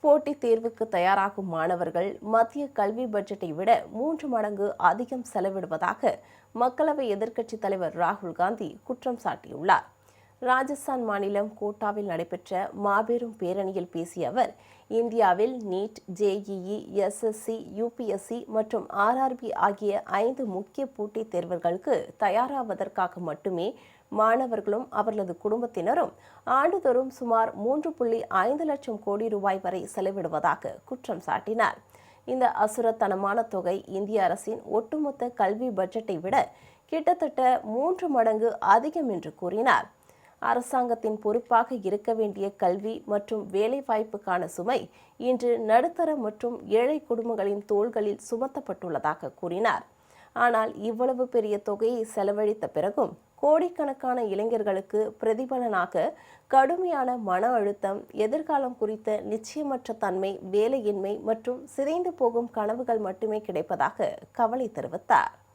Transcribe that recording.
போட்டித் தேர்வுக்கு தயாராகும் மாணவர்கள் மத்திய கல்வி பட்ஜெட்டை விட 3 மடங்கு அதிகம் செலவிடுவதாக மக்களவை எதிர்க்கட்சித் தலைவர் ராகுல் காந்தி குற்றம் சாட்டியுள்ளார். ராஜஸ்தான் மாநிலம் கோட்டாவில் நடைபெற்ற மாபெரும் பேரணியில் பேசிய அவர், இந்தியாவில் நீட், ஜேஇஇ, எஸ்எஸ்சி, யுபிஎஸ்சி மற்றும் ஆர்ஆர்பி ஆகிய 5 முக்கிய போட்டித் தேர்வுகளுக்கு தயாராவதற்காக மட்டுமே மாணவர்களும் அவர்களது குடும்பத்தினரும் ஆண்டுதோறும் சுமார் 3.5 லட்சம் கோடி ரூபாய் வரை செலவிடுவதாக குற்றம் சாட்டினார். இந்த அசுரத்தனமான தொகை இந்திய அரசின் ஒட்டுமொத்த கல்வி பட்ஜெட்டை விட கிட்டத்தட்ட 3 மடங்கு அதிகம் என்று கூறினார். அரசாங்கத்தின் பொறுப்பாக இருக்க வேண்டிய கல்வி மற்றும் வேலைவாய்ப்புக்கான சுமை இன்று நடுத்தர மற்றும் ஏழை குடும்பங்களின் தோள்களில் சுமத்தப்பட்டுள்ளதாக கூறினார். ஆனால் இவ்வளவு பெரிய தொகையை செலவழித்த பிறகும் கோடிக்கணக்கான இளைஞர்களுக்கு பிரதிபலனாக கடுமையான மன அழுத்தம், எதிர்காலம் குறித்த நிச்சயமற்ற தன்மை, வேலையின்மை மற்றும் சிதைந்து போகும் கனவுகள் மட்டுமே கிடைப்பதாக கவலை தெரிவித்தார்.